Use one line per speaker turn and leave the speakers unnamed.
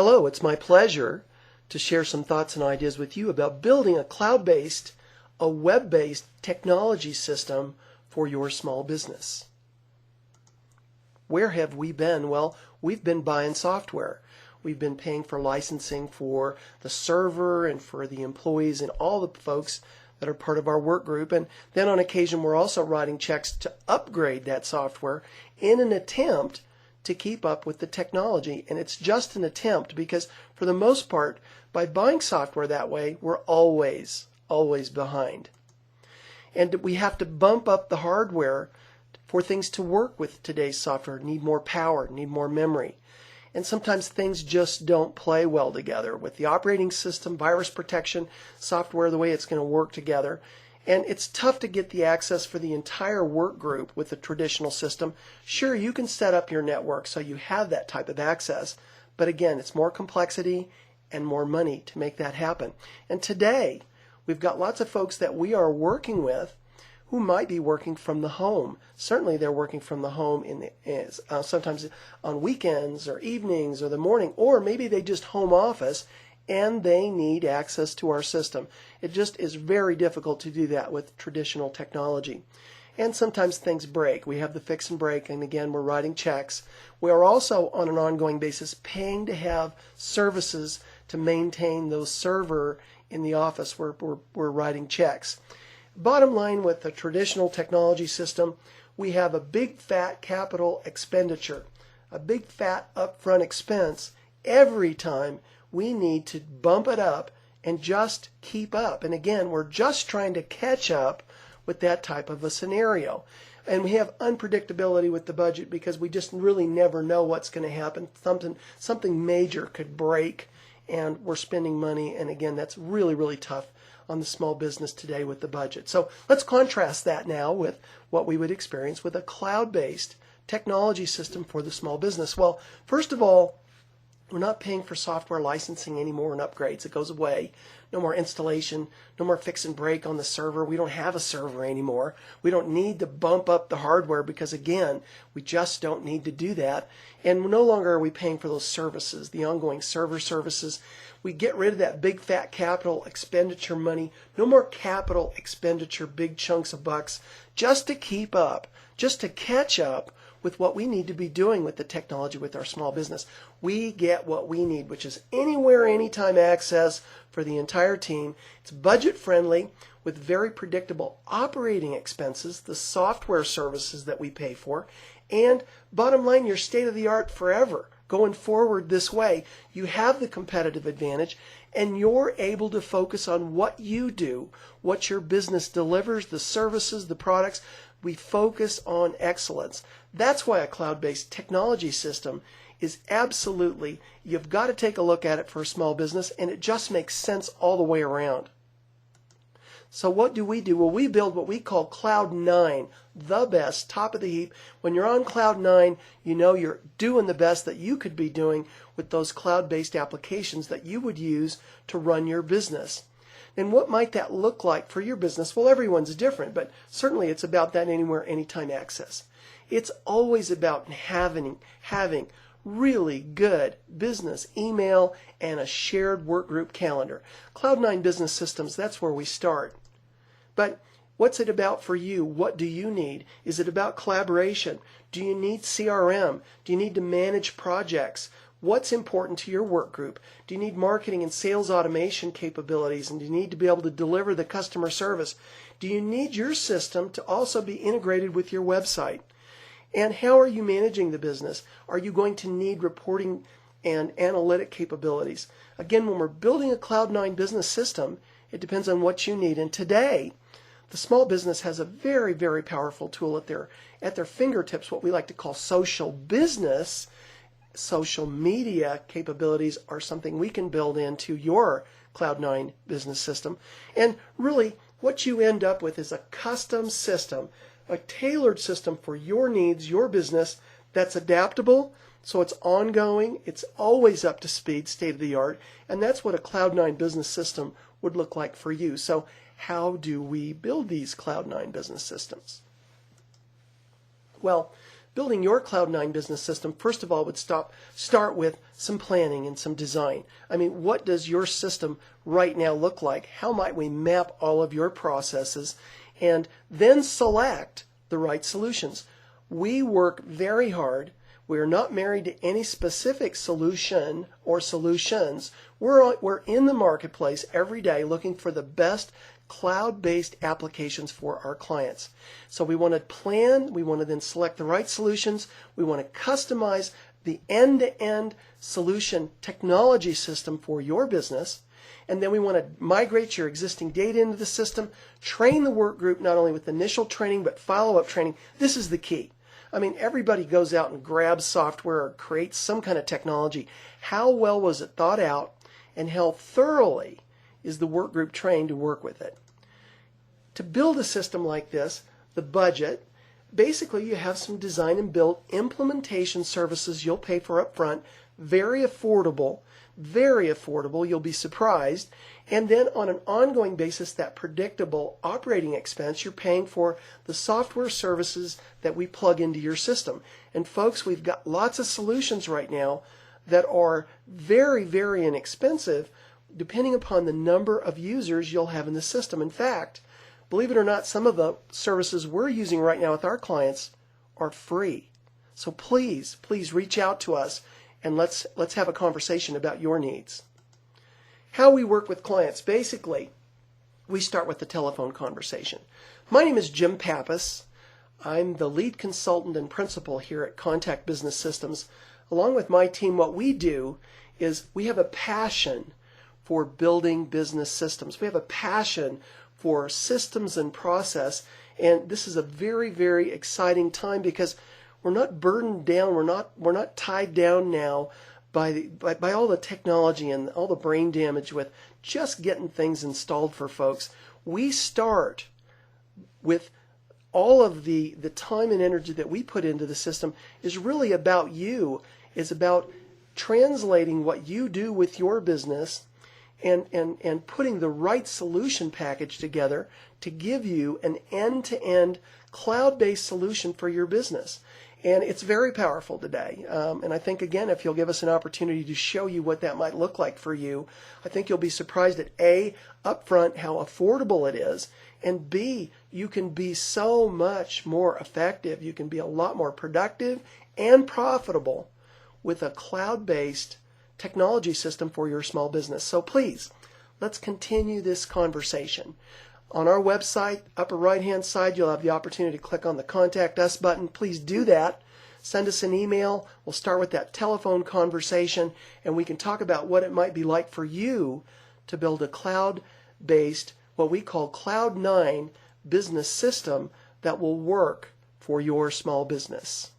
Hello, it's my pleasure to share some thoughts and ideas with you about building a cloud-based, a web-based technology system for your small business. Where have we been? Well, we've been buying software. We've been paying for licensing for the server and for the employees and all the folks that are part of our work group. And then on occasion, we're also writing checks to upgrade that software in an attempt to keep up with the technology. And it's just an attempt because for the most part, by buying software that way, we're always behind. And we have to bump up the hardware for things to work with today's software, need more power, need more memory. And sometimes things just don't play well together with the operating system, virus protection, software, the way it's going to work together. And it's tough to get the access for the entire work group with the traditional system. Sure, you can set up your network so you have that type of access. But again, it's more complexity and more money to make that happen. And today, we've got lots of folks that we are working with who might be working from the home. Certainly they're working from the home sometimes on weekends or evenings or the morning, or maybe they just home office and they need access to our system. It just is very difficult to do that with traditional technology. And sometimes things break. We have the fix and break, and again, we're writing checks. We are also, on an ongoing basis, paying to have services to maintain those server in the office where we're writing checks. Bottom line, with the traditional technology system, we have a big fat capital expenditure, a big fat upfront expense every time we need to bump it up and just keep up. And again, we're just trying to catch up with that type of a scenario. And we have unpredictability with the budget because we just really never know what's going to happen. Something major could break and we're spending money. And again, that's really tough on the small business today with the budget. So let's contrast that now with what we would experience with a cloud-based technology system for the small business. Well, first of all, we're not paying for software licensing anymore and upgrades. It goes away. No more installation, no more fix and break on the server. We don't have a server anymore. We don't need to bump up the hardware because, again, we just don't need to do that. And no longer are we paying for those services, the ongoing server services. We get rid of that big fat capital expenditure money. No more capital expenditure, big chunks of bucks, just to keep up, just to catch up with what we need to be doing with the technology with our small business. We get what we need, which is anywhere, anytime access for the entire team. It's budget friendly with very predictable operating expenses, the software services that we pay for, and bottom line, you're state of the art forever. Going forward this way, you have the competitive advantage and you're able to focus on what you do, what your business delivers, the services, the products. We focus on excellence. That's why a cloud-based technology system is absolutely, you've got to take a look at it for a small business, and it just makes sense all the way around. So what do? Well, we build what we call Cloud 9, the best, top of the heap. When you're on Cloud 9, you know you're doing the best that you could be doing with those cloud-based applications that you would use to run your business. And what might that look like for your business? Well, everyone's different, but certainly it's about that anywhere, anytime access. It's always about having really good business email and a shared work group calendar. Cloud9 Business Systems, that's where we start. But what's it about for you? What do you need? Is it about collaboration? Do you need CRM? Do you need to manage projects? What's important to your work group? Do you need marketing and sales automation capabilities? And do you need to be able to deliver the customer service? Do you need your system to also be integrated with your website? And how are you managing the business? Are you going to need reporting and analytic capabilities? Again, when we're building a Cloud9 business system, it depends on what you need. And today, the small business has a very powerful tool at their fingertips, what we like to call social business. Social media capabilities are something we can build into your Cloud9 business system. And really, what you end up with is a custom system, a tailored system for your needs, your business, that's adaptable, so it's ongoing, it's always up to speed, state of the art, and that's what a Cloud9 business system would look like for you. So how do we build these Cloud9 business systems? Well, building your Cloud9 business system, first of all, would start with some planning and some design. I mean, what does your system right now look like? How might we map all of your processes and then select the right solutions? We work very hard. We are not married to any specific solution or solutions. We're in the marketplace every day looking for the best cloud-based applications for our clients. So we want to plan, we want to then select the right solutions, we want to customize the end-to-end solution technology system for your business, and then we want to migrate your existing data into the system, train the work group not only with initial training but follow-up training. This is the key. I mean, everybody goes out and grabs software or creates some kind of technology. How well was it thought out, and how thoroughly is the work group trained to work with it? To build a system like this, the budget, basically you have some design and build implementation services you'll pay for up front, very affordable, you'll be surprised. And then on an ongoing basis, that predictable operating expense, you're paying for the software services that we plug into your system. And folks, we've got lots of solutions right now that are very, very inexpensive depending upon the number of users you'll have in the system. In fact, believe it or not, some of the services we're using right now with our clients are free. So please reach out to us and let's have a conversation about your needs. How we work with clients. Basically, we start with the telephone conversation. My name is Jim Pappas. I'm the lead consultant and principal here at Contact Business Systems. Along with my team, what we do is we have a passion for building business systems. We have a passion for systems and process, and this is a very, very exciting time because we're not burdened down, we're not tied down now by all the technology and all the brain damage with just getting things installed for folks. We start with all of the time and energy that we put into the system is really about you. It's about translating what you do with your business and putting the right solution package together to give you an end-to-end cloud-based solution for your business. And it's very powerful today. And I think, again, if you'll give us an opportunity to show you what that might look like for you, I think you'll be surprised at A, upfront, how affordable it is, and B, you can be so much more effective. You can be a lot more productive and profitable with a cloud-based technology system for your small business. So please, let's continue this conversation. On our website, upper right-hand side, you'll have the opportunity to click on the Contact Us button. Please do that. Send us an email. We'll start with that telephone conversation, and we can talk about what it might be like for you to build a cloud-based, what we call Cloud9 business system that will work for your small business.